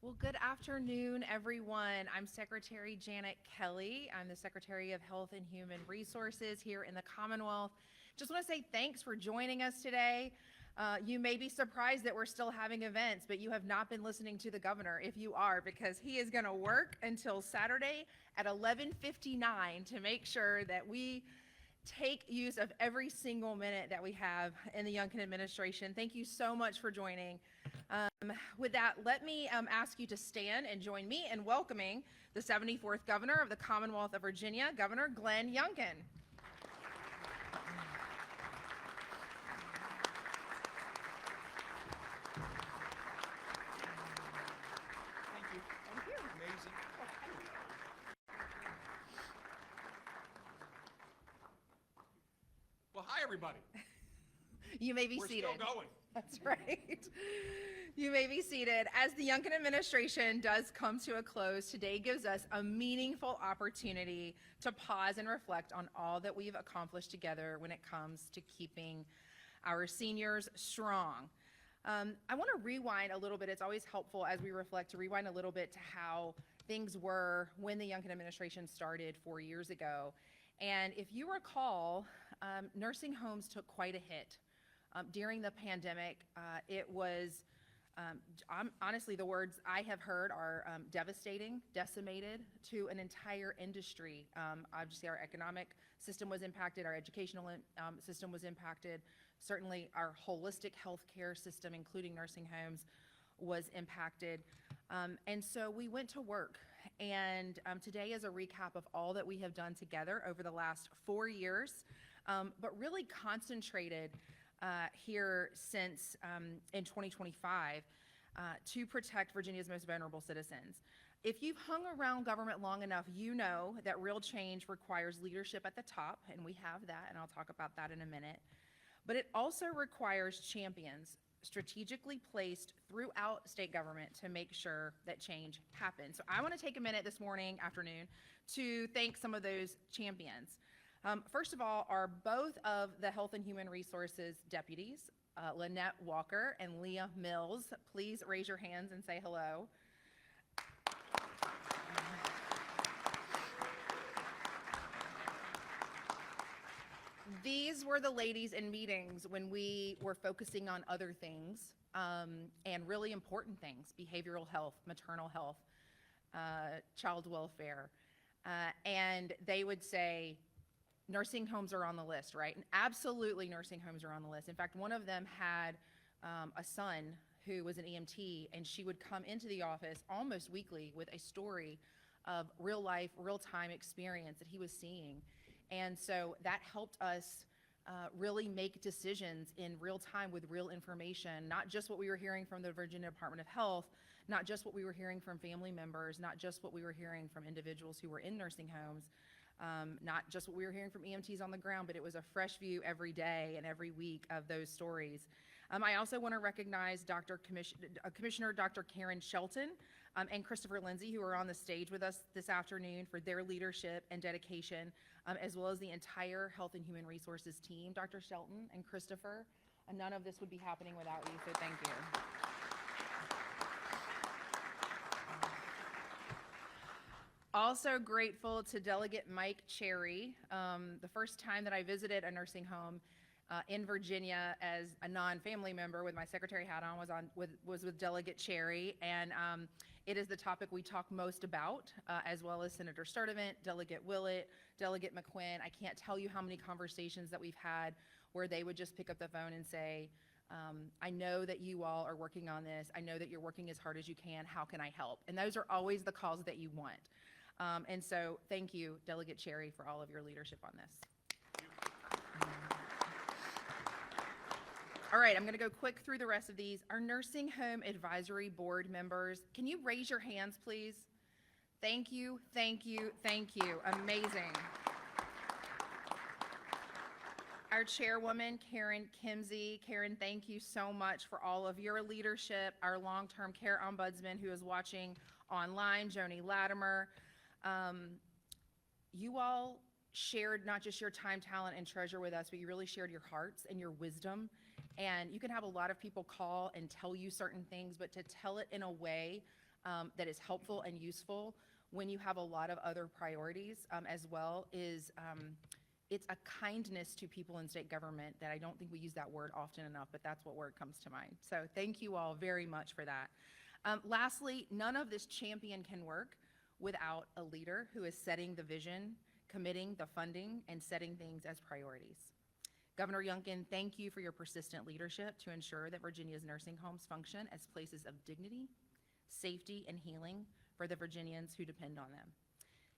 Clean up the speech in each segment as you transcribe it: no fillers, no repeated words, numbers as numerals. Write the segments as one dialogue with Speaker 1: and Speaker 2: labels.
Speaker 1: Well, good afternoon, everyone. I'm Secretary Janet Kelly. I'm the Secretary of Health and Human Resources here in the Commonwealth. Just want to say thanks for joining us today. You may be surprised that we're still having events, but you have not been listening to the governor if you are, because he is going to work until Saturday at 11:59 to make sure that we take use of every single minute that we have in the Youngkin administration. Thank you so much for joining. With that, let me ask you to stand and join me in welcoming the 74th Governor of the Commonwealth of Virginia, Governor Glenn Youngkin.
Speaker 2: Thank you.
Speaker 1: Thank you.
Speaker 2: Amazing. Well, hi, everybody.
Speaker 1: You may be
Speaker 2: We're
Speaker 1: seated.
Speaker 2: still going.
Speaker 1: That's right. You may be seated. As the Youngkin administration does come to a close, today gives us a meaningful opportunity to pause and reflect on all that we've accomplished together when it comes to keeping our seniors strong. I want to rewind a little bit. It's always helpful as we reflect to rewind a little bit to how things were when the Youngkin administration started 4 years ago. And if you recall, nursing homes took quite a hit. During the pandemic, it was, honestly, the words I have heard are devastating, decimated to an entire industry. Obviously, our economic system was impacted, our educational system was impacted, certainly our holistic healthcare system, including nursing homes, was impacted. And so we went to work. And today is a recap of all that we have done together over the last 4 years, but really concentrated here since in 2025 to protect Virginia's most vulnerable citizens. If you've hung around government long enough, you know that real change requires leadership at the top, and we have that, and I'll talk about that in a minute. But it also requires champions strategically placed throughout state government to make sure that change happens. So I want to take a minute this afternoon, to thank some of those champions. First of all are both of the Health and Human Resources deputies, Lynette Walker and Leah Mills. Please raise your hands and say hello. These were the ladies in meetings when we were focusing on other things and really important things: behavioral health, maternal health, child welfare. And they would say, nursing homes are on the list, right? And absolutely nursing homes are on the list. In fact, one of them had a son who was an EMT, and she would come into the office almost weekly with a story of real life, real time experience that he was seeing. And so that helped us really make decisions in real time with real information, not just what we were hearing from the Virginia Department of Health, not just what we were hearing from family members, not just what we were hearing from individuals who were in nursing homes, not just what we were hearing from EMTs on the ground, but it was a fresh view every day and every week of those stories. I also want to recognize Commissioner Dr. Karen Shelton and Christopher Lindsay, who are on the stage with us this afternoon, for their leadership and dedication, as well as the entire Health and Human Resources team. Dr. Shelton and Christopher, none of this would be happening without you, so thank you. Also grateful to Delegate Mike Cherry. The first time that I visited a nursing home in Virginia as a non-family member with my secretary hat on was with Delegate Cherry, and it is the topic we talk most about, as well as Senator Sturdivant, Delegate Willett, Delegate McQuinn. I can't tell you how many conversations that we've had where they would just pick up the phone and say, I know that you all are working on this. I know that you're working as hard as you can. How can I help? And those are always the calls that you want. And so thank you, Delegate Cherry, for all of your leadership on this. All right, I'm going to go quick through the rest of these. Our Nursing Home Advisory Board members, can you raise your hands, please? Thank you, thank you, thank you. Amazing. Our chairwoman, Karen Kimsey. Karen, thank you so much for all of your leadership. Our long-term care ombudsman who is watching online, Joni Latimer. You all shared not just your time, talent, and treasure with us, but you really shared your hearts and your wisdom. And you can have a lot of people call and tell you certain things, but to tell it in a way that is helpful and useful when you have a lot of other priorities as well is it's a kindness to people in state government that I don't think we use that word often enough, but that's what word comes to mind. So thank you all very much for that. Lastly, none of this champion can work without a leader who is setting the vision, committing the funding, and setting things as priorities. Governor Youngkin, thank you for your persistent leadership to ensure that Virginia's nursing homes function as places of dignity, safety, and healing for the Virginians who depend on them.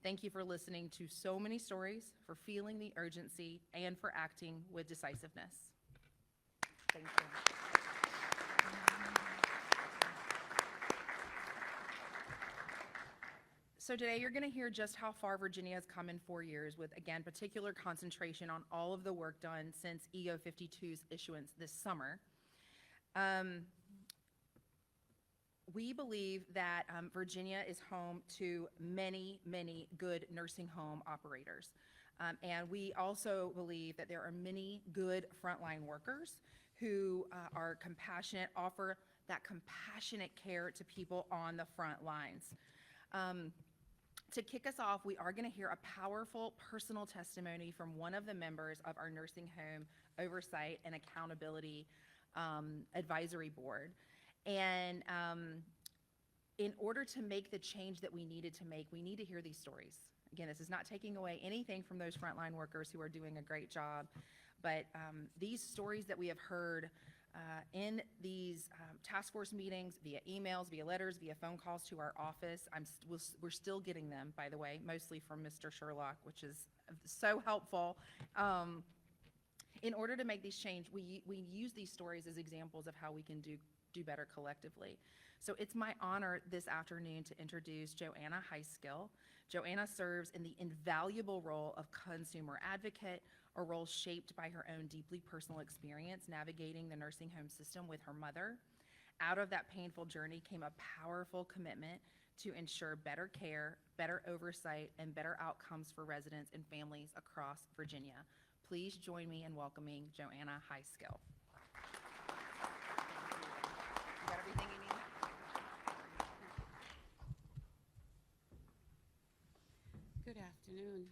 Speaker 1: Thank you for listening to so many stories, for feeling the urgency, and for acting with decisiveness. Thank you. So today you're going to hear just how far Virginia has come in 4 years with, again, particular concentration on all of the work done since EO 52's issuance this summer. We believe that Virginia is home to many, many good nursing home operators. And we also believe that there are many good frontline workers who are compassionate, offer that compassionate care to people on the front lines. To kick us off, we are going to hear a powerful personal testimony from one of the members of our Nursing Home Oversight and Accountability Advisory Board. And in order to make the change that we needed to make, we need to hear these stories. Again, this is not taking away anything from those frontline workers who are doing a great job, but these stories that we have heard in these task force meetings, via emails, via letters, via phone calls to our office, we're still getting them, by the way, mostly from Mr. Sherlock, which is so helpful. In order to make these change, we use these stories as examples of how we can do better collectively. So it's my honor this afternoon to introduce Joanna Heiskill. Joanna serves in the invaluable role of consumer advocate, a role shaped by her own deeply personal experience navigating the nursing home system with her mother. Out of that painful journey came a powerful commitment to ensure better care, better oversight, and better outcomes for residents and families across Virginia. Please join me in welcoming Joanna Heiskill. You got everything you need?
Speaker 3: Good afternoon.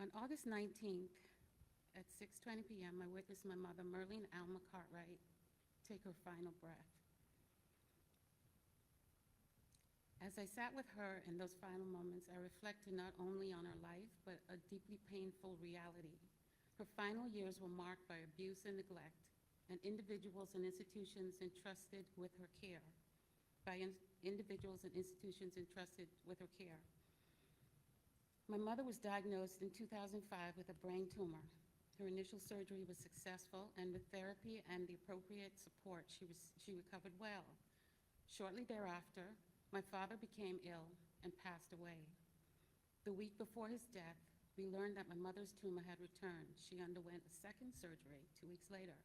Speaker 3: On August 19th at 6:20 p.m., I witnessed my mother, Merlene Alma Cartwright, take her final breath. As I sat with her in those final moments, I reflected not only on her life, but a deeply painful reality. Her final years were marked by abuse and neglect, and individuals and institutions entrusted with her care. My mother was diagnosed in 2005 with a brain tumor. Her initial surgery was successful, and with therapy and the appropriate support, she recovered well. Shortly thereafter, my father became ill and passed away. The week before his death, we learned that my mother's tumor had returned. She underwent a second surgery 2 weeks later.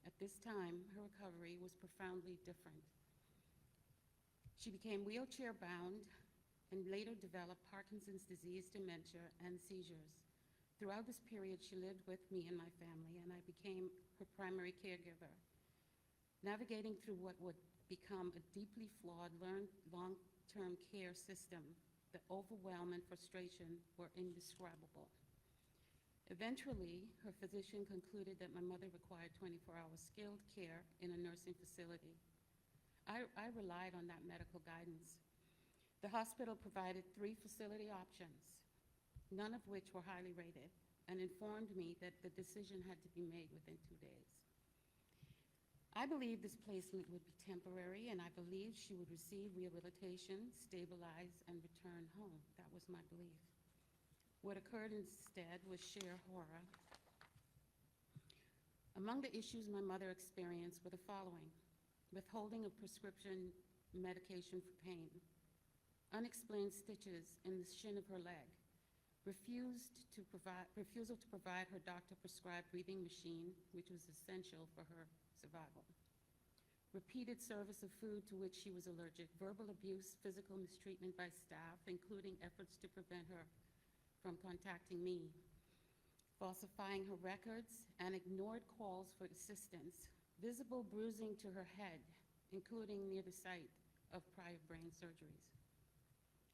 Speaker 3: At this time, her recovery was profoundly different. She became wheelchair-bound and later developed Parkinson's disease, dementia, and seizures. Throughout this period, she lived with me and my family, and I became her primary caregiver. Navigating through what would become a deeply flawed long-term care system, the overwhelm and frustration were indescribable. Eventually, her physician concluded that my mother required 24-hour skilled care in a nursing facility. I relied on that medical guidance. The hospital provided 3 facility options, none of which were highly rated, and informed me that the decision had to be made within 2 days. I believed this placement would be temporary, and I believed she would receive rehabilitation, stabilize, and return home. That was my belief. What occurred instead was sheer horror. Among the issues my mother experienced were the following: withholding of prescription medication for pain, unexplained stitches in the shin of her leg, refusal to provide her doctor-prescribed breathing machine, which was essential for her survival, repeated service of food to which she was allergic, verbal abuse, physical mistreatment by staff, including efforts to prevent her from contacting me, falsifying her records, and ignored calls for assistance, visible bruising to her head, including near the site of prior brain surgeries.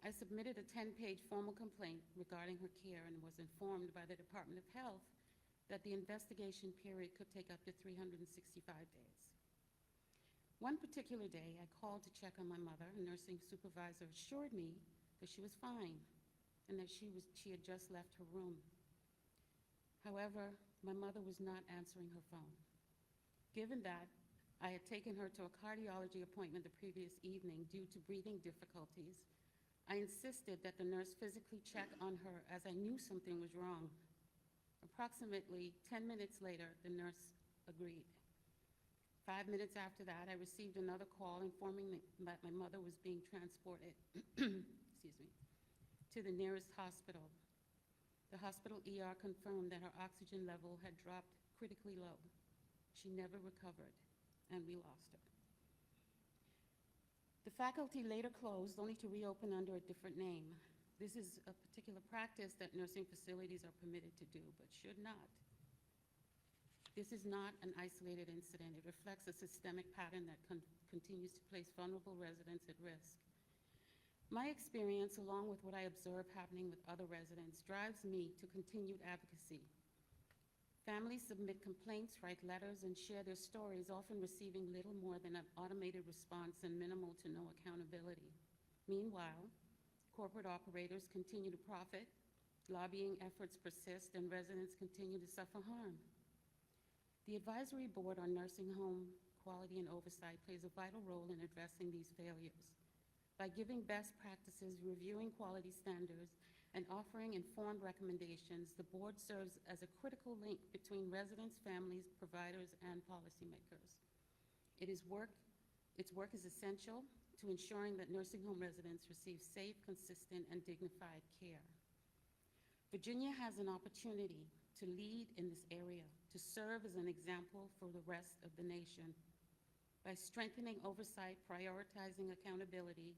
Speaker 3: I submitted a 10-page formal complaint regarding her care and was informed by the Department of Health that the investigation period could take up to 365 days. One particular day, I called to check on my mother. A nursing supervisor assured me that she was fine and that she had just left her room. However, my mother was not answering her phone. Given that I had taken her to a cardiology appointment the previous evening due to breathing difficulties, I insisted that the nurse physically check on her as I knew something was wrong. Approximately 10 minutes later, the nurse agreed. 5 minutes after that, I received another call informing me that my mother was being transported excuse me, to the nearest hospital. The hospital ER confirmed that her oxygen level had dropped critically low. She never recovered, and we lost her. The faculty later closed, only to reopen under a different name. This is a particular practice that nursing facilities are permitted to do, but should not. This is not an isolated incident. It reflects a systemic pattern that continues to place vulnerable residents at risk. My experience, along with what I observe happening with other residents, drives me to continued advocacy. Families submit complaints, write letters, and share their stories, often receiving little more than an automated response and minimal to no accountability. Meanwhile, corporate operators continue to profit, lobbying efforts persist, and residents continue to suffer harm. The Advisory Board on Nursing Home Quality and Oversight plays a vital role in addressing these failures. By giving best practices, reviewing quality standards, and offering informed recommendations, the board serves as a critical link between residents, families, providers, and policymakers. Its work is essential to ensuring that nursing home residents receive safe, consistent, and dignified care. Virginia has an opportunity to lead in this area, to serve as an example for the rest of the nation. By strengthening oversight, prioritizing accountability,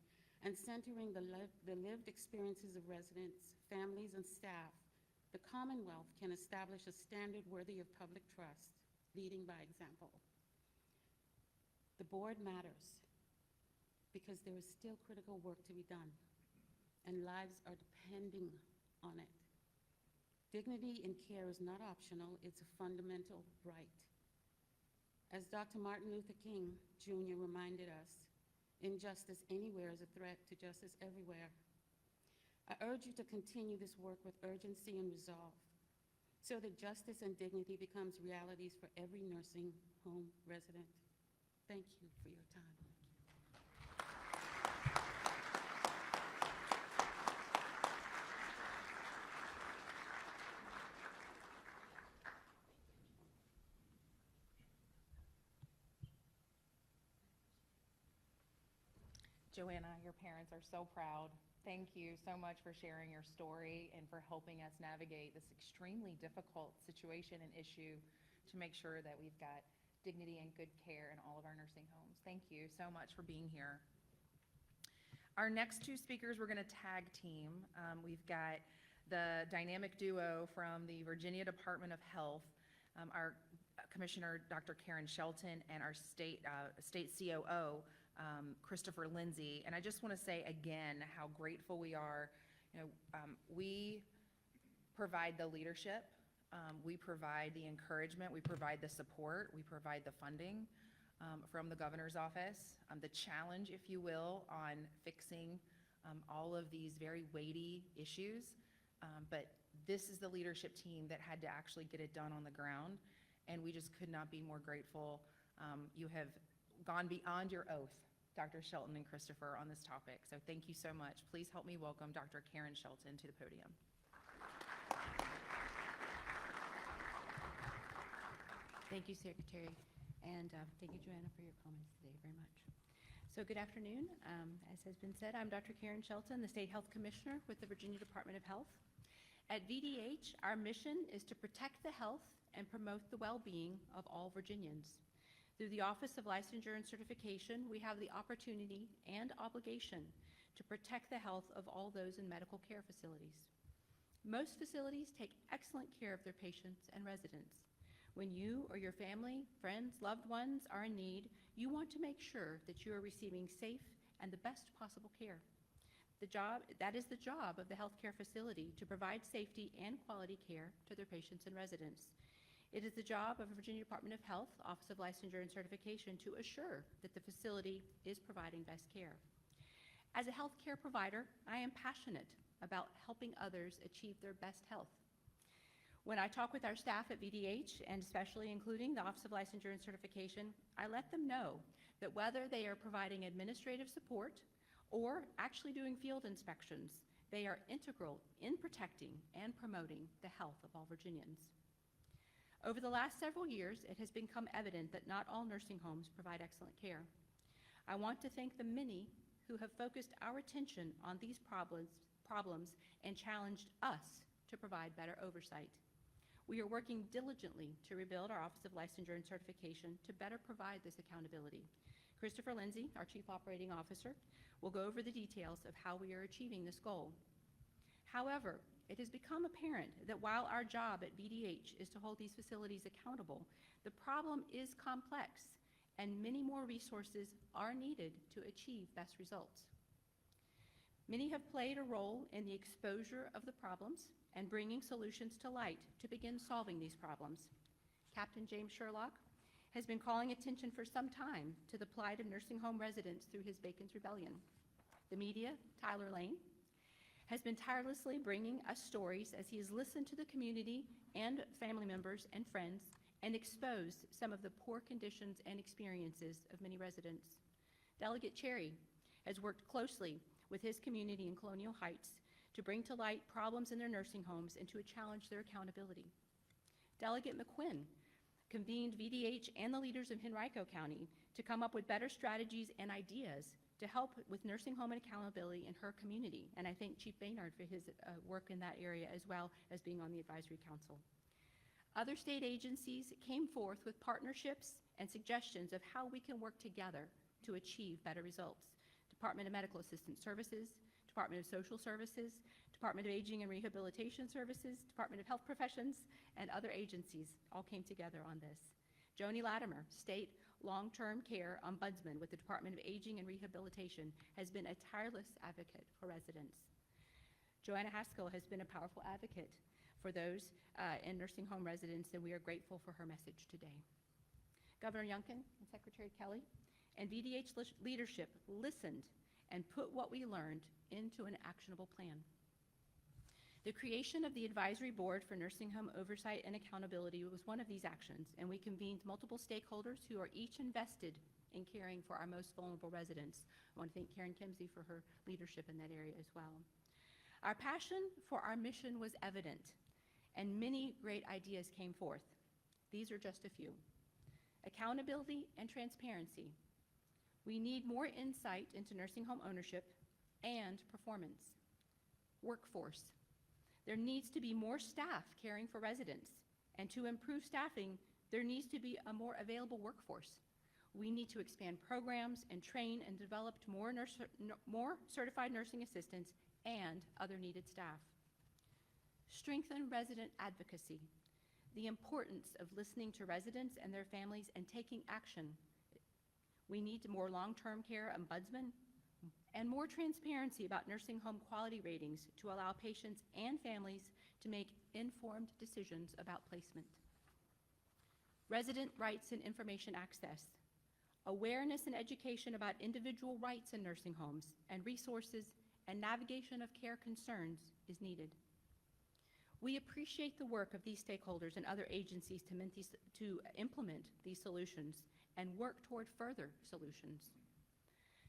Speaker 3: and centering the lived experiences of residents, families, and staff, the Commonwealth can establish a standard worthy of public trust, leading by example. The board matters because there is still critical work to be done, and lives are depending on it. Dignity in care is not optional, it's a fundamental right. As Dr. Martin Luther King Jr. reminded us, injustice anywhere is a threat to justice everywhere. I urge you to continue this work with urgency and resolve so that justice and dignity becomes realities for every nursing home resident. Thank you for your time.
Speaker 1: Joanna, your parents are so proud. Thank you so much for sharing your story and for helping us navigate this extremely difficult situation and issue to make sure that we've got dignity and good care in all of our nursing homes. Thank you so much for being here. Our next two speakers, we're going to tag team. We've got the dynamic duo from the Virginia Department of Health, our Commissioner, Dr. Karen Shelton, and our state COO, Christopher Lindsay. And I just want to say again how grateful we are. We provide the leadership, we provide the encouragement, we provide the support, we provide the funding from the governor's office, the challenge, if you will, on fixing all of these very weighty issues. But this is the leadership team that had to actually get it done on the ground, and we just could not be more grateful. You have gone beyond your oath, Dr. Shelton and Christopher, on this topic. So thank you so much. Please help me welcome Dr. Karen Shelton to the podium.
Speaker 4: Thank you, Secretary, and thank you, Joanna, for your comments today very much. So good afternoon. As has been said, I'm Dr. Karen Shelton, the State Health Commissioner with the Virginia Department of Health. At VDH, our mission is to protect the health and promote the well-being of all Virginians. Through the Office of Licensure and Certification, we have the opportunity and obligation to protect the health of all those in medical care facilities. Most facilities take excellent care of their patients and residents. When you or your family, friends, loved ones are in need, you want to make sure that you are receiving safe and the best possible care. That is the job of the healthcare facility, to provide safety and quality care to their patients and residents. It is the job of the Virginia Department of Health, Office of Licensure and Certification, to assure that the facility is providing best care. As a healthcare provider, I am passionate about helping others achieve their best health. When I talk with our staff at VDH, and especially including the Office of Licensure and Certification, I let them know that whether they are providing administrative support or actually doing field inspections, they are integral in protecting and promoting the health of all Virginians. Over the last several years, it has become evident that not all nursing homes provide excellent care. I want to thank the many who have focused our attention on these problems and challenged us to provide better oversight. We are working diligently to rebuild our Office of Licensure and Certification to better provide this accountability. Christopher Lindsay, our Chief Operating Officer, will go over the details of how we are achieving this goal. However, it has become apparent that while our job at VDH is to hold these facilities accountable, the problem is complex and many more resources are needed to achieve best results. Many have played a role in the exposure of the problems and bringing solutions to light to begin solving these problems. Captain James Sherlock has been calling attention for some time to the plight of nursing home residents through his Bacon's Rebellion. The media, Tyler Lane, has been tirelessly bringing us stories as he has listened to the community and family members and friends and exposed some of the poor conditions and experiences of many residents. Delegate Cherry has worked closely with his community in Colonial Heights to bring to light problems in their nursing homes and to challenge their accountability. Delegate McQuinn convened VDH and the leaders of Henrico County to come up with better strategies and ideas to help with nursing home and accountability in her community. And I thank Chief Baynard for his work in that area, as well as being on the advisory council. Other state agencies came forth with partnerships and suggestions of how we can work together to achieve better results. Department of Medical Assistance Services, Department of Social Services, Department of Aging and Rehabilitation Services, Department of Health Professions, and other agencies all came together on this. Joni Latimer, State Long-Term Care Ombudsman with the Department of Aging and Rehabilitation, has been a tireless advocate for residents. Joanna Haskell has been a powerful advocate for those in nursing home residents, and we are grateful for her message today. Governor Youngkin and Secretary Kelly and VDH leadership listened and put what we learned into an actionable plan. The creation of the Advisory Board for Nursing Home Oversight and Accountability was one of these actions, and we convened multiple stakeholders who are each invested in caring for our most vulnerable residents. I want to thank Karen Kimsey for her leadership in that area as well. Our passion for our mission was evident, and many great ideas came forth. These are just a few. Accountability and transparency. We need more insight into nursing home ownership and performance. Workforce. There needs to be more staff caring for residents, and to improve staffing, there needs to be a more available workforce. We need to expand programs and train and develop more certified nursing assistants and other needed staff. Strengthen resident advocacy. The importance of listening to residents and their families and taking action. We need more long-term care ombudsman and more transparency about nursing home quality ratings to allow patients and families to make informed decisions about placement. Resident rights and information access. Awareness and education about individual rights in nursing homes and resources and navigation of care concerns is needed. We appreciate the work of these stakeholders and other agencies to implement these solutions and work toward further solutions.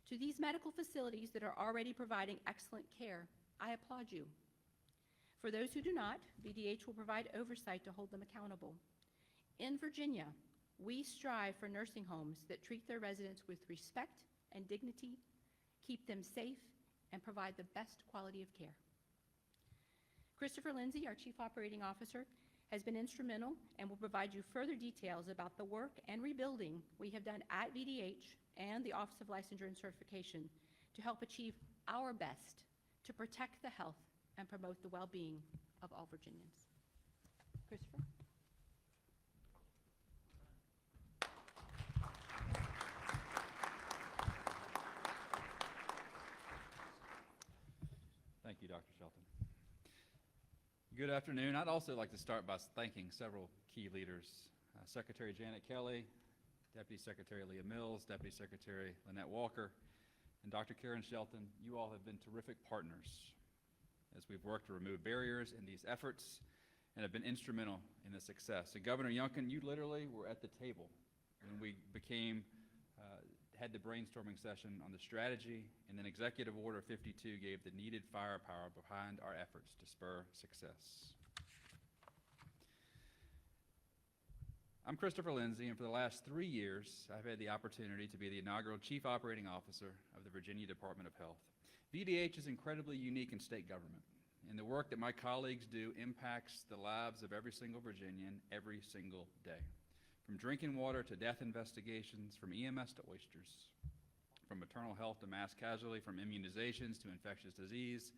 Speaker 4: To these medical facilities that are already providing excellent care, I applaud you. For those who do not, VDH will provide oversight to hold them accountable. In Virginia, we strive for nursing homes that treat their residents with respect and dignity, keep them safe, and provide the best quality of care. Christopher Lindsay, our Chief Operating Officer, has been instrumental and will provide you further details about the work and rebuilding we have done at VDH and the Office of Licensure and Certification to help achieve our best to protect the health and promote the well-being of all Virginians. Christopher?
Speaker 5: you, Dr. Shelton. Good afternoon. I'd also like to start by thanking several key leaders. Secretary Janet Kelly, Deputy Secretary Leah Mills, Deputy Secretary Lynette Walker, and Dr. Karen Shelton. You all have been terrific partners as we've worked to remove barriers in these efforts and have been instrumental in the success. And Governor Youngkin, you literally were at the table when we had the brainstorming session on the strategy, and then Executive Order 52 gave the needed firepower behind our efforts to spur success. I'm Christopher Lindsay, and for the last 3 years, I've had the opportunity to be the inaugural Chief Operating Officer of the Virginia Department of Health. VDH is incredibly unique in state government, and the work that my colleagues do impacts the lives of every single Virginian every single day. From drinking water to death investigations, from EMS to oysters, from maternal health to mass casualty, from immunizations to infectious disease,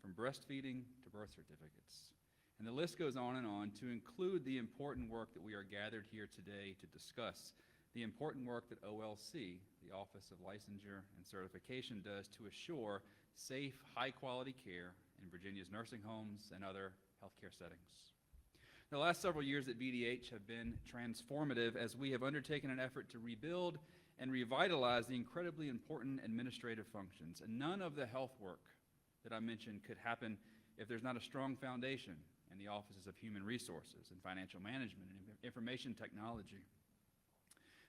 Speaker 5: from breastfeeding to birth certificates. And the list goes on to include the important work that we are gathered here today to discuss, the important work that OLC, the Office of Licensure and Certification, does to assure safe, high-quality care in Virginia's nursing homes and other healthcare settings. The last several years at VDH have been transformative as we have undertaken an effort to rebuild and revitalize the incredibly important administrative functions. And none of the health work that I mentioned could happen if there's not a strong foundation in the offices of human resources and financial management and information technology.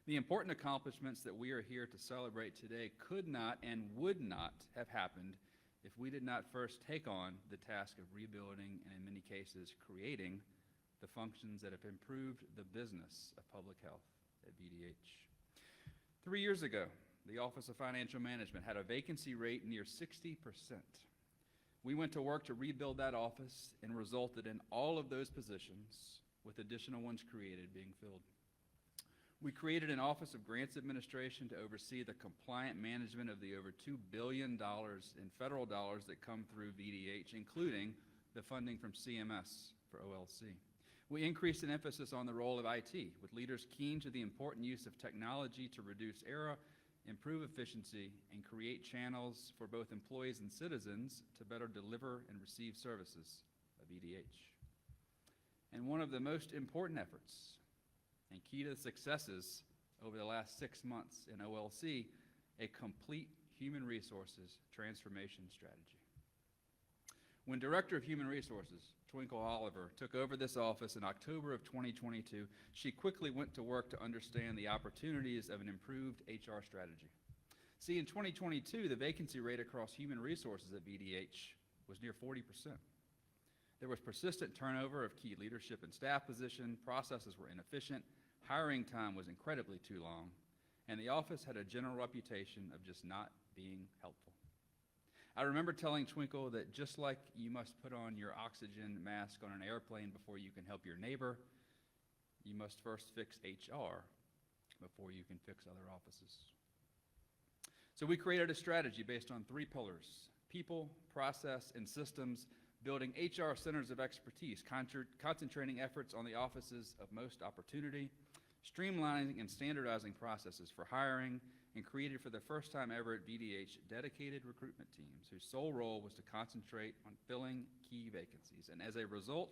Speaker 5: The important accomplishments that we are here to celebrate today could not and would not have happened if we did not first take on the task of rebuilding and, in many cases, creating the functions that have improved the business of public health at VDH. 3 years ago, the Office of Financial Management had a vacancy rate near 60%. We went to work to rebuild that office and resulted in all of those positions, with additional ones created, being filled. We created an Office of Grants Administration to oversee the compliant management of the over $2 billion in federal dollars that come through VDH, including the funding from CMS for OLC. We increased an emphasis on the role of IT, with leaders keen to the important use of technology to reduce error, improve efficiency, and create channels for both employees and citizens to better deliver and receive services of VDH. And one of the most important efforts and key to the successes over the last 6 months in OLC, a complete human resources transformation strategy. When Director of Human Resources, Twinkle Oliver, took over this office in October of 2022, she quickly went to work to understand the opportunities of an improved HR strategy. See, in 2022, the vacancy rate across human resources at VDH was near 40%. There was persistent turnover of key leadership and staff positions, processes were inefficient, hiring time was incredibly too long, and the office had a general reputation of just not being helpful. I remember telling Twinkle that just like you must put on your oxygen mask on an airplane before you can help your neighbor, you must first fix HR before you can fix other offices. So we created a strategy based on 3 pillars: people, process, and systems, building HR centers of expertise, concentrating efforts on the offices of most opportunity, streamlining and standardizing processes for hiring, and created for the first time ever at VDH dedicated recruitment teams whose sole role was to concentrate on filling key vacancies. And as a result,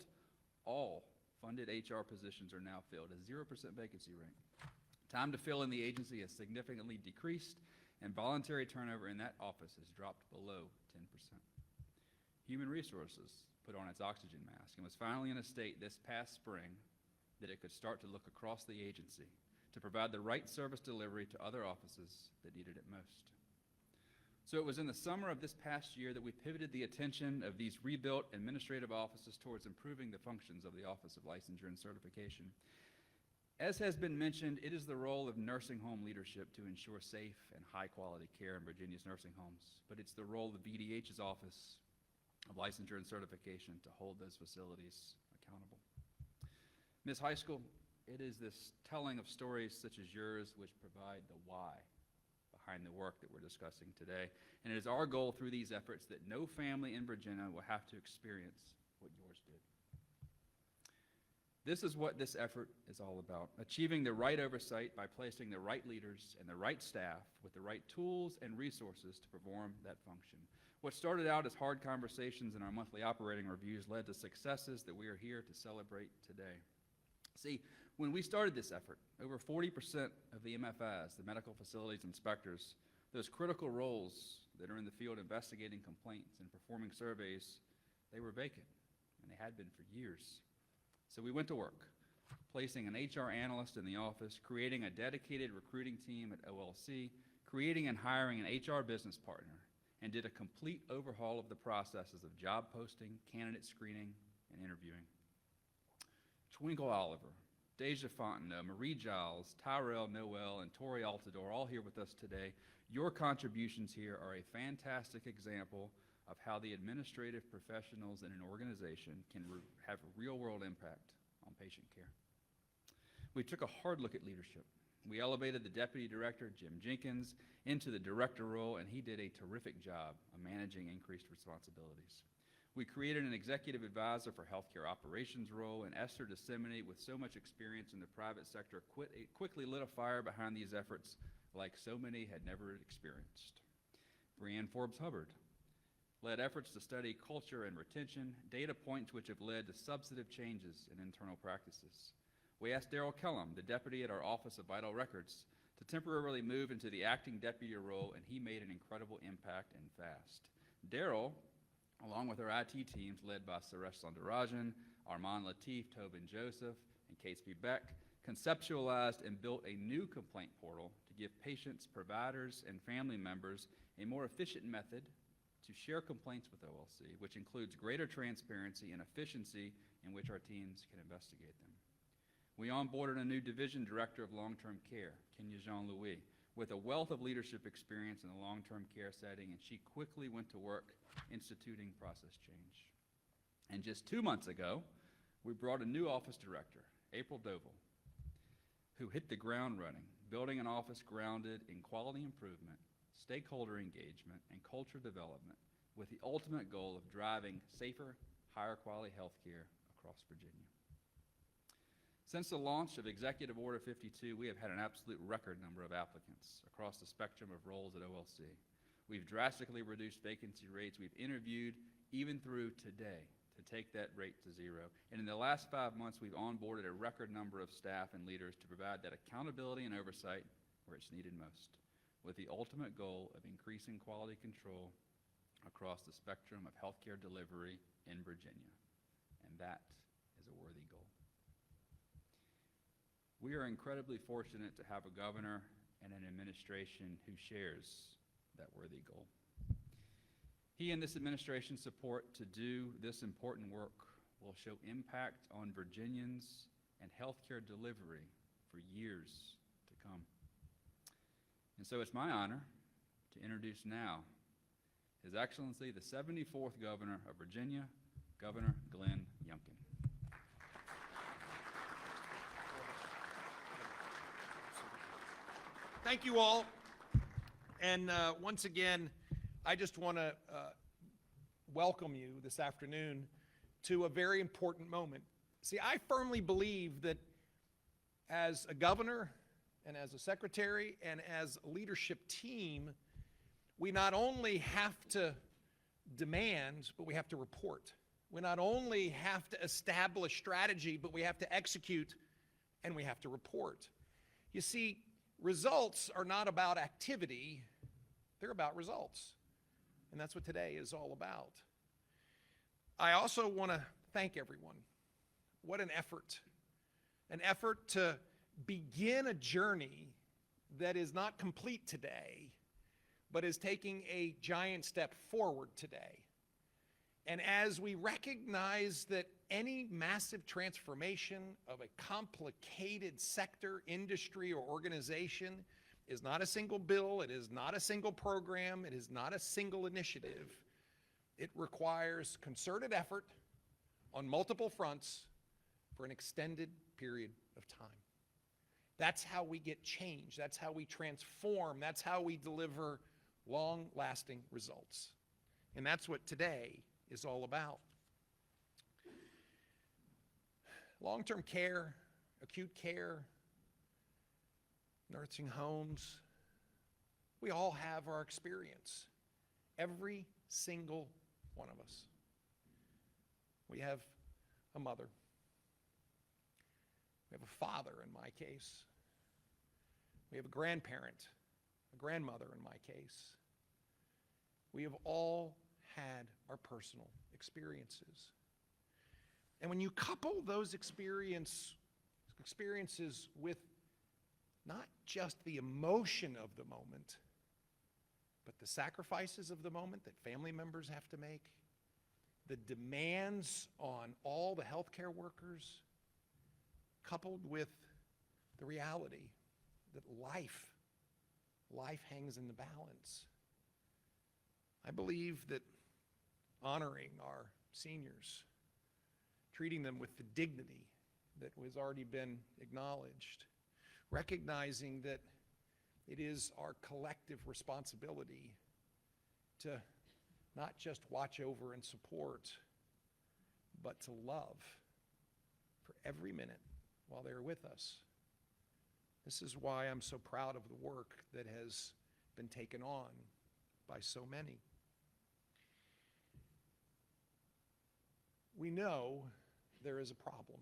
Speaker 5: all funded HR positions are now filled, a 0% vacancy rate. Time to fill in the agency has significantly decreased, and voluntary turnover in that office has dropped below 10%. Human Resources put on its oxygen mask and was finally in a state this past spring that it could start to look across the agency to provide the right service delivery to other offices that needed it most. So it was in the summer of this past year that we pivoted the attention of these rebuilt administrative offices towards improving the functions of the Office of Licensure and Certification. As has been mentioned, it is the role of nursing home leadership to ensure safe and high-quality care in Virginia's nursing homes, but it's the role of VDH's Office of Licensure and Certification to hold those facilities accountable. Ms. High School, it is this telling of stories such as yours which provide the why behind the work that we're discussing today. And it is our goal through these efforts that no family in Virginia will have to experience what yours did. This is what this effort is all about: achieving the right oversight by placing the right leaders and the right staff with the right tools and resources to perform that function. What started out as hard conversations in our monthly operating reviews led to successes that we are here to celebrate today. See, when we started this effort, over 40% of the MFIs, the medical facilities inspectors, those critical roles that are in the field investigating complaints and performing surveys, they were vacant, and they had been for years. So we went to work, placing an HR analyst in the office, creating a dedicated recruiting team at OLC, creating and hiring an HR business partner, and did a complete overhaul of the processes of job posting, candidate screening, and interviewing. Twinkle Oliver, Deja Fontenot, Marie Giles, Tyrell Noel, and Tori Altador, all here with us today. Your contributions here are a fantastic example of how the administrative professionals in an organization can have a real-world impact on patient care. We took a hard look at leadership. We elevated the Deputy Director, Jim Jenkins, into the Director role, and he did a terrific job of managing increased responsibilities. We created an Executive Advisor for Healthcare Operations role, and Esther Disseminate, with so much experience in the private sector, quickly lit a fire behind these efforts like so many had never experienced. Brianne Forbes-Hubbard led efforts to study culture and retention, data points which have led to substantive changes in internal practices. We asked Daryl Kellum, the deputy at our Office of Vital Records, to temporarily move into the acting deputy role, and he made an incredible impact and fast. Daryl, along with our IT teams led by Suresh Sundarajan, Armand Latif, Tobin Joseph, and Catesby Beck, conceptualized and built a new complaint portal to give patients, providers, and family members a more efficient method to share complaints with OLC, which includes greater transparency and efficiency in which our teams can investigate them. We onboarded a new division director of long-term care, Kenya Jean-Louis, with a wealth of leadership experience in the long-term care setting, and she quickly went to work instituting process change. And just 2 months ago, we brought a new office director, April Doval, who hit the ground running, building an office grounded in quality improvement, stakeholder engagement, and culture development, with the ultimate goal of driving safer, higher quality health care across Virginia. Since the launch of Executive Order 52, we have had an absolute record number of applicants across the spectrum of roles at OLC. We've drastically reduced vacancy rates. We've interviewed, even through today, to take that rate to zero. And in the last 5 months, we've onboarded a record number of staff and leaders to provide that accountability and oversight where it's needed most, with the ultimate goal of increasing quality control across the spectrum of healthcare delivery in Virginia. And that is a worthy goal. We are incredibly fortunate to have a governor and an administration who shares that worthy goal. He and this administration's support to do this important work will show impact on Virginians and healthcare delivery for years to come. And so it's my honor to introduce now His Excellency, the 74th Governor of Virginia, Governor Glenn Youngkin.
Speaker 2: Thank you all. And once again, I just want to welcome you this afternoon to a very important moment. See, I firmly believe that as a governor and as a secretary and as a leadership team, we not only have to demand, but we have to report. We not only have to establish strategy, but we have to execute, and we have to report. You see, results are not about activity, they're about results. And that's what today is all about. I also want to thank everyone. What an effort to begin a journey that is not complete today, but is taking a giant step forward today. And as we recognize that any massive transformation of a complicated sector, industry, or organization is not a single bill, it is not a single program, it is not a single initiative. It requires concerted effort on multiple fronts for an extended period of time. That's how we get change. That's how we transform. That's how we deliver long-lasting results. And that's what today is all about. Long-term care, acute care, nursing homes, we all have our experience. Every single one of us. We have a mother. We have a father, in my case. We have a grandparent, a grandmother, in my case. We have all had our personal experiences. And when you couple those experiences with not just the emotion of the moment, but the sacrifices of the moment that family members have to make, the demands on all the healthcare workers, coupled with the reality that life hangs in the balance. I believe that honoring our seniors, treating them with the dignity that has already been acknowledged, recognizing that it is our collective responsibility to not just watch over and support, but to love for every minute while they're with us. This is why I'm so proud of the work that has been taken on by so many. We know there is a problem.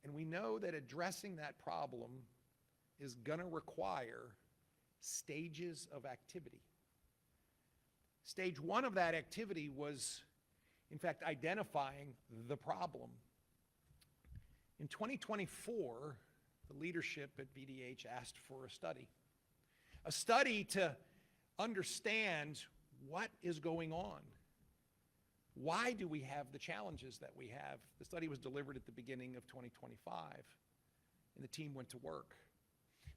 Speaker 2: And we know that addressing that problem is going to require stages of activity. Stage one of that activity was, in fact, identifying the problem. In 2024, the leadership at VDH asked for a study to understand what is going on. Why do we have the challenges that we have? The study was delivered at the beginning of 2025, and the team went to work.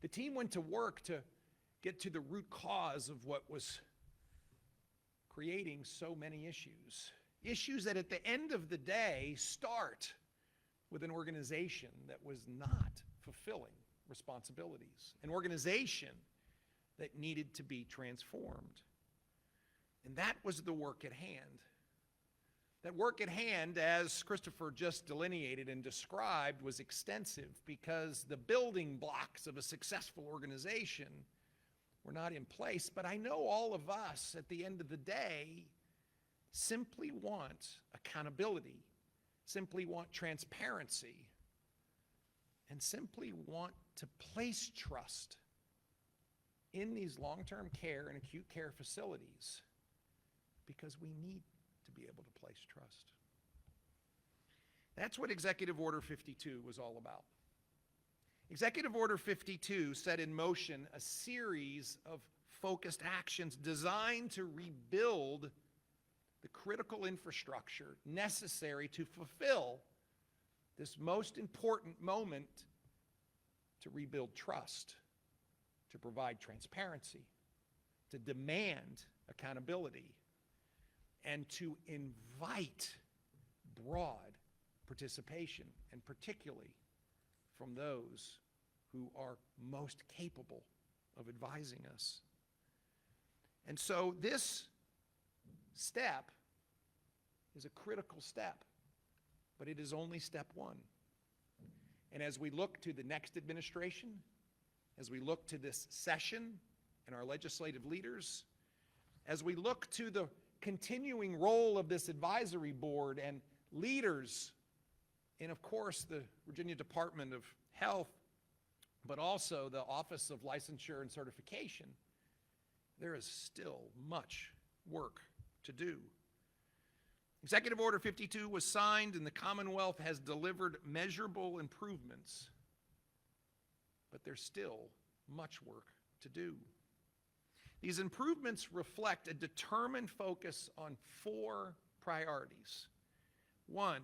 Speaker 2: The team went to work to get to the root cause of what was creating so many issues. Issues that at the end of the day start with an organization that was not fulfilling responsibilities, an organization that needed to be transformed. And that was the work at hand. That work at hand, as Christopher just delineated and described, was extensive because the building blocks of a successful organization were not in place. But I know all of us, at the end of the day, simply want accountability, simply want transparency, and simply want to place trust in these long-term care and acute care facilities because we need to be able to place trust. That's what Executive Order 52 was all about. Executive Order 52 set in motion a series of focused actions designed to rebuild the critical infrastructure necessary to fulfill this most important moment, to rebuild trust, to provide transparency, to demand accountability, and to invite broad participation, and particularly from those who are most capable of advising us. And so this step is a critical step, but it is only step one. And as we look to the next administration, as we look to this session and our legislative leaders, as we look to the continuing role of this advisory board and leaders in, of course, the Virginia Department of Health, but also the Office of Licensure and Certification, there is still much work to do. Executive Order 52 was signed and the Commonwealth has delivered measurable improvements, but there's still much work to do. These improvements reflect a determined focus on four priorities. One,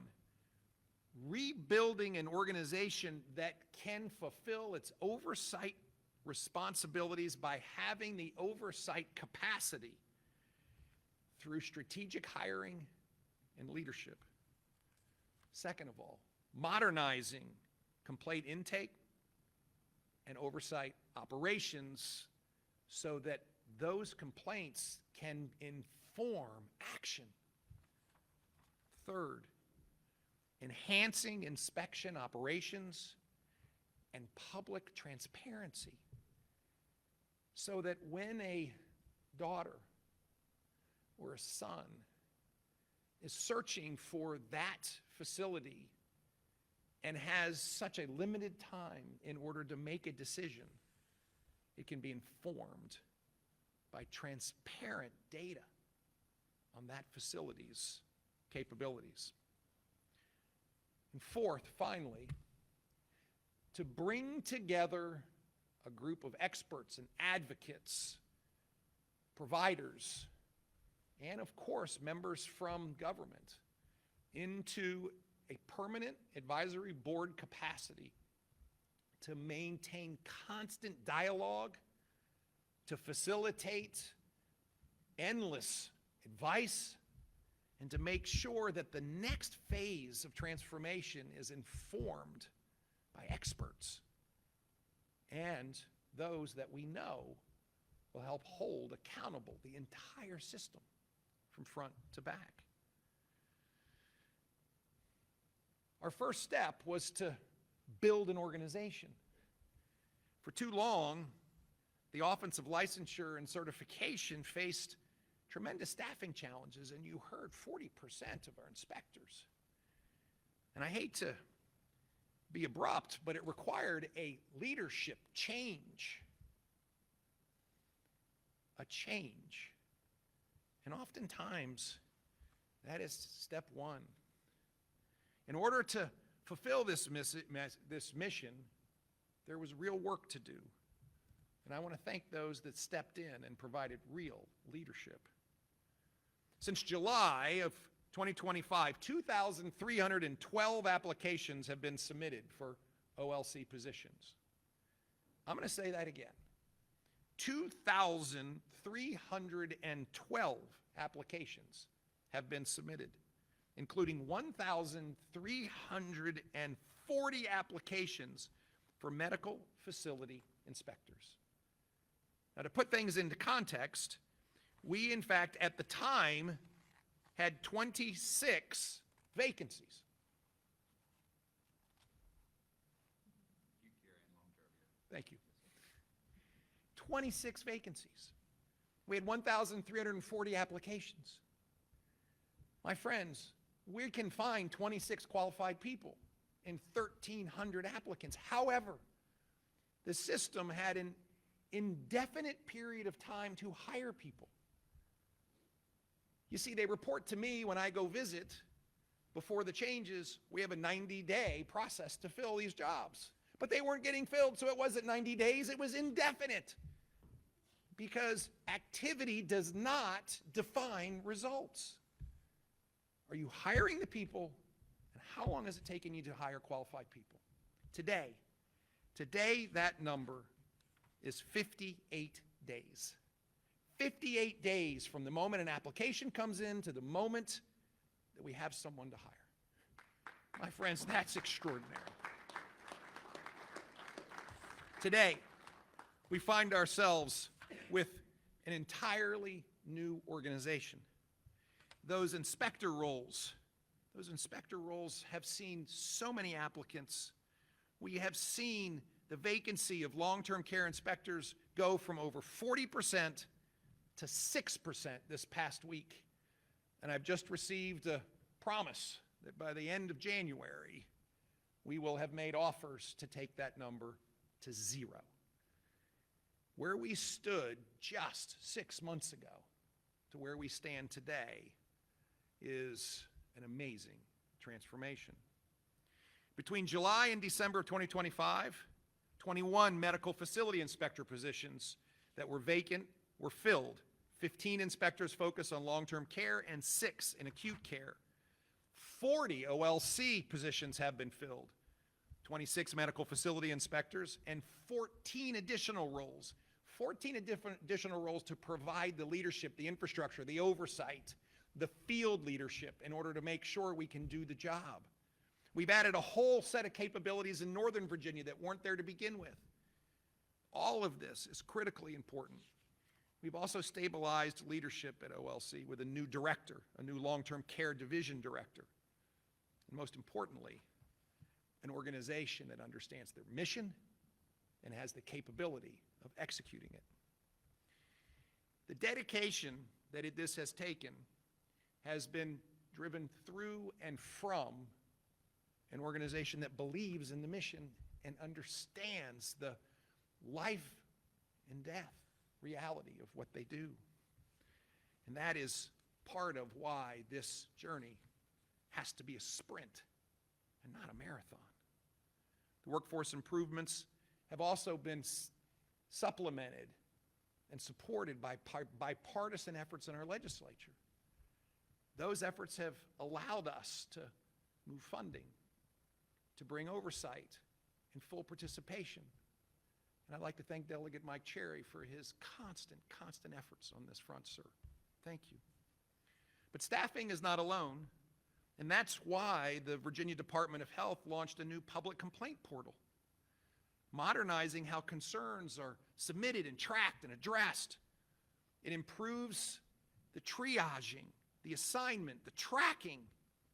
Speaker 2: rebuilding an organization that can fulfill its oversight responsibilities by having the oversight capacity through strategic hiring and leadership. Second of all, modernizing complaint intake and oversight operations so that those complaints can inform action. Third, enhancing inspection operations and public transparency so that when a daughter or a son is searching for that facility and has such a limited time in order to make a decision, it can be informed by transparent data on that facility's capabilities. And fourth, finally, to bring together a group of experts and advocates, providers, and of course, members from government into a permanent advisory board capacity to maintain constant dialogue, to facilitate endless advice, and to make sure that the next phase of transformation is informed by experts and those that we know will help hold accountable the entire system from front to back. Our first step was to build an organization. For too long, the Office of Licensure and Certification faced tremendous staffing challenges, and you heard 40% of our inspectors. And I hate to be abrupt, but it required a leadership change. A change. And oftentimes, that is step one. In order to fulfill this mission, there was real work to do. And I want to thank those that stepped in and provided real leadership. Since July of 2025, 2,312 applications have been submitted for OLC positions. I'm going to say that again. 2,312 applications have been submitted, including 1,340 applications for medical facility inspectors. Now, to put things into context, we, in fact, at the time, had 26 vacancies. Thank you. 26 vacancies. We had 1,340 applications. My friends, we can find 26 qualified people in 1,300 applicants. However, the system had an indefinite period of time to hire people. You see, they report to me when I go visit, before the changes, we have a 90-day process to fill these jobs. But they weren't getting filled, so it wasn't 90 days, it was indefinite. Because activity does not define results. Are you hiring the people, and how long has it taken you to hire qualified people? Today that number is 58 days. 58 days from the moment an application comes in to the moment that we have someone to hire. My friends, that's extraordinary. Today, we find ourselves with an entirely new organization. Those inspector roles have seen so many applicants. We have seen the vacancy of long-term care inspectors go from over 40% to 6% this past week. And I've just received a promise that by the end of January, we will have made offers to take that number to 0. Where we stood just 6 months ago to where we stand today is an amazing transformation. Between July and December of 2025, 21 medical facility inspector positions that were vacant were filled. 15 inspectors focused on long-term care and 6 in acute care. 40 OLC positions have been filled. 26 medical facility inspectors and 14 additional roles. 14 additional roles to provide the leadership, the infrastructure, the oversight, the field leadership in order to make sure we can do the job. We've added a whole set of capabilities in Northern Virginia that weren't there to begin with. All of this is critically important. We've also stabilized leadership at OLC with a new director, a new long-term care division director. And most importantly, an organization that understands their mission and has the capability of executing it. The dedication that this has taken has been driven through and from an organization that believes in the mission and understands the life and death reality of what they do. And that is part of why this journey has to be a sprint and not a marathon. The workforce improvements have also been supplemented and supported by bipartisan efforts in our legislature. Those efforts have allowed us to move funding, to bring oversight and full participation. And I'd like to thank Delegate Mike Cherry for his constant efforts on this front, sir. Thank you. But staffing is not alone, and that's why the Virginia Department of Health launched a new public complaint portal, modernizing how concerns are submitted and tracked and addressed. It improves the triaging, the assignment, the tracking.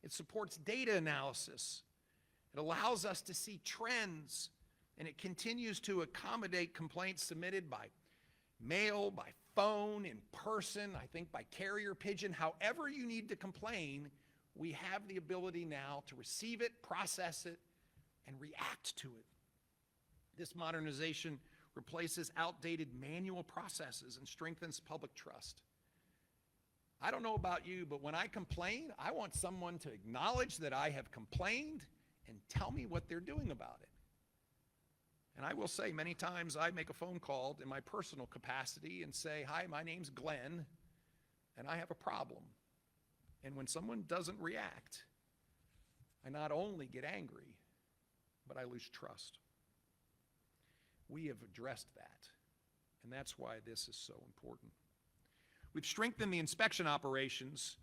Speaker 2: It supports data analysis. It allows us to see trends, and it continues to accommodate complaints submitted by mail, by phone, in person, I think by carrier pigeon. However you need to complain, we have the ability now to receive it, process it, and react to it. This modernization replaces outdated manual processes and strengthens public trust. I don't know about you, but when I complain, I want someone to acknowledge that I have complained and tell me what they're doing about it. And I will say many times I make a phone call in my personal capacity and say, hi, my name's Glenn, and I have a problem. And when someone doesn't react, I not only get angry, but I lose trust. We have addressed that, and that's why this is so important. We've strengthened the inspection operations,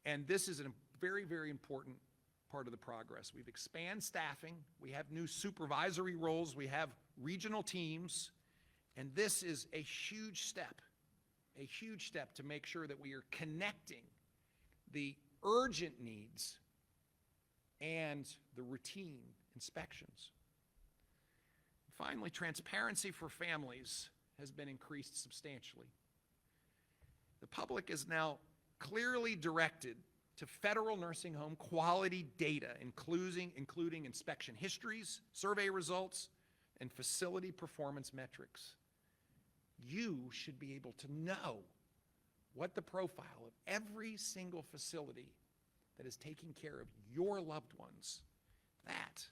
Speaker 2: and this is a very, very important part of the progress. We've expanded staffing, we have new supervisory roles, we have regional teams, and this is a huge step to make sure that we are connecting the urgent needs and the routine inspections. Finally, transparency for families has been increased substantially. The public is now clearly directed to federal nursing home quality data, including inspection histories, survey results, and facility performance metrics. You should be able to know what the profile of every single facility that is taking care of your loved ones. That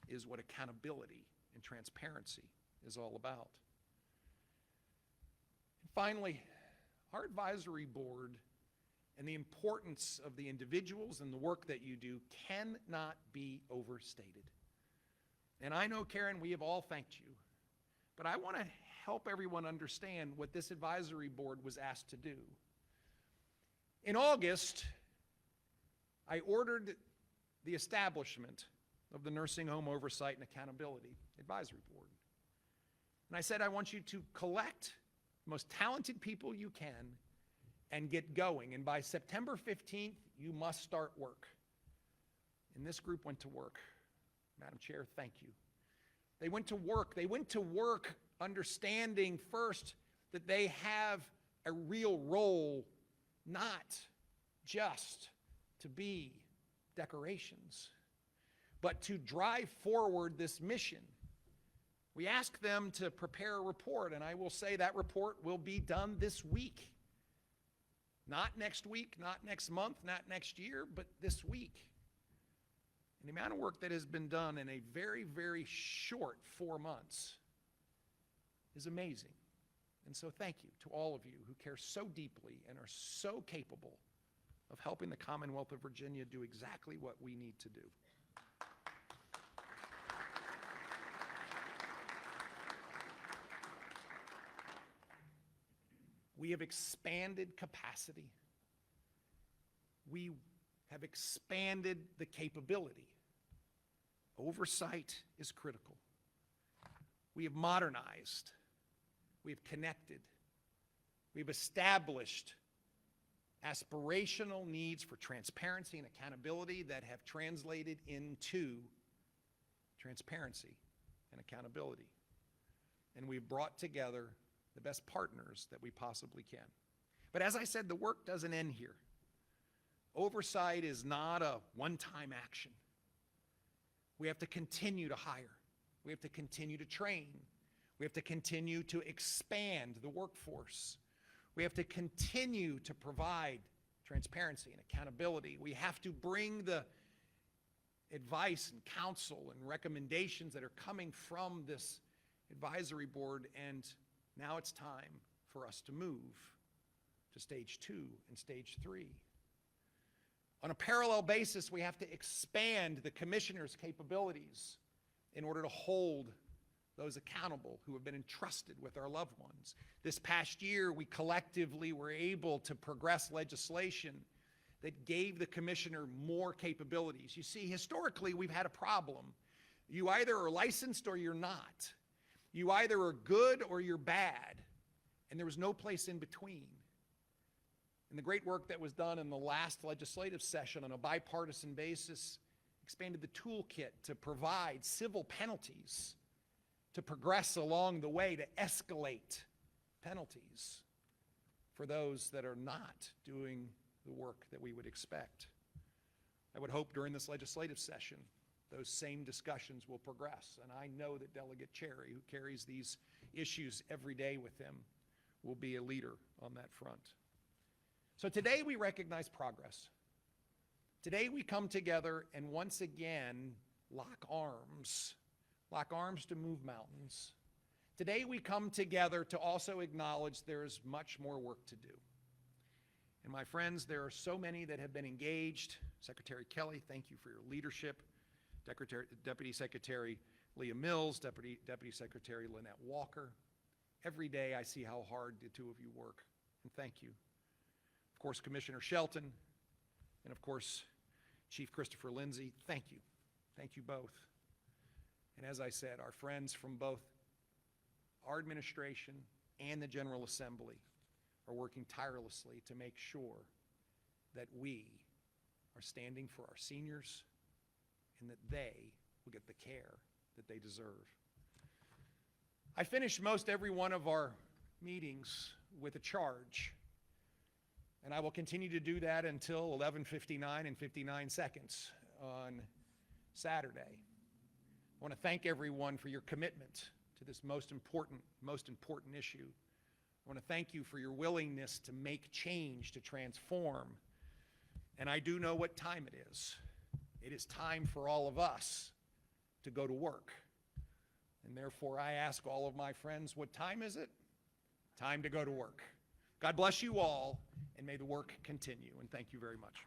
Speaker 2: is what accountability and transparency is all about. And finally, our advisory board and the importance of the individuals and the work that you do cannot be overstated. And I know, Karen, we have all thanked you, but I want to help everyone understand what this advisory board was asked to do. In August, I ordered the establishment of the Nursing Home Oversight and Accountability Advisory Board. And I said, I want you to collect the most talented people you can and get going. And by September 15th, you must start work. And this group went to work. Madam Chair, thank you. They went to work. They went to work understanding first that they have a real role, not just to be decorations, but to drive forward this mission. We asked them to prepare a report, and I will say that report will be done this week. Not next week, not next month, not next year, but this week. And the amount of work that has been done in a very, very short 4 months is amazing. And so thank you to all of you who care so deeply and are so capable of helping the Commonwealth of Virginia do exactly what we need to do. We have expanded capacity. We have expanded the capability. Oversight is critical. We have modernized. We have connected. We've established aspirational needs for transparency and accountability that have translated into transparency and accountability. And we've brought together the best partners that we possibly can. But as I said, the work doesn't end here. Oversight is not a one-time action. We have to continue to hire. We have to continue to train. We have to continue to expand the workforce. We have to continue to provide transparency and accountability. We have to bring the advice and counsel and recommendations that are coming from this advisory board, and now it's time for us to move to stage 2 and stage 3. On a parallel basis, we have to expand the commissioner's capabilities in order to hold those accountable who have been entrusted with our loved ones. This past year, we collectively were able to progress legislation that gave the commissioner more capabilities. You see, historically, we've had a problem. You either are licensed or you're not. You either are good or you're bad, and there was no place in between. And the great work that was done in the last legislative session on a bipartisan basis expanded the toolkit to provide civil penalties to progress along the way, to escalate penalties for those that are not doing the work that we would expect. I would hope during this legislative session those same discussions will progress, and I know that Delegate Cherry, who carries these issues every day with him, will be a leader on that front. So today we recognize progress. Today we come together and once again lock arms to move mountains. Today we come together to also acknowledge there is much more work to do. And my friends, there are so many that have been engaged. Secretary Kelly, thank you for your leadership. Deputy Secretary Leah Mills, Deputy Secretary Lynette Walker. Every day I see how hard the two of you work, and thank you. Of course, Commissioner Shelton, and of course, Chief Christopher Lindsay, thank you. Thank you both. And as I said, our friends from both our administration and the General Assembly are working tirelessly to make sure that we are standing for our seniors and that they will get the care that they deserve. I finish most every one of our meetings with a charge, and I will continue to do that until 11:59 and 59 seconds on Saturday. I want to thank everyone for your commitment to this most important issue. I want to thank you for your willingness to make change, to transform. And I do know what time it is. It is time for all of us to go to work. And therefore, I ask all of my friends, what time is it? Time to go to work. God bless you all, and may the work continue. And thank you very much.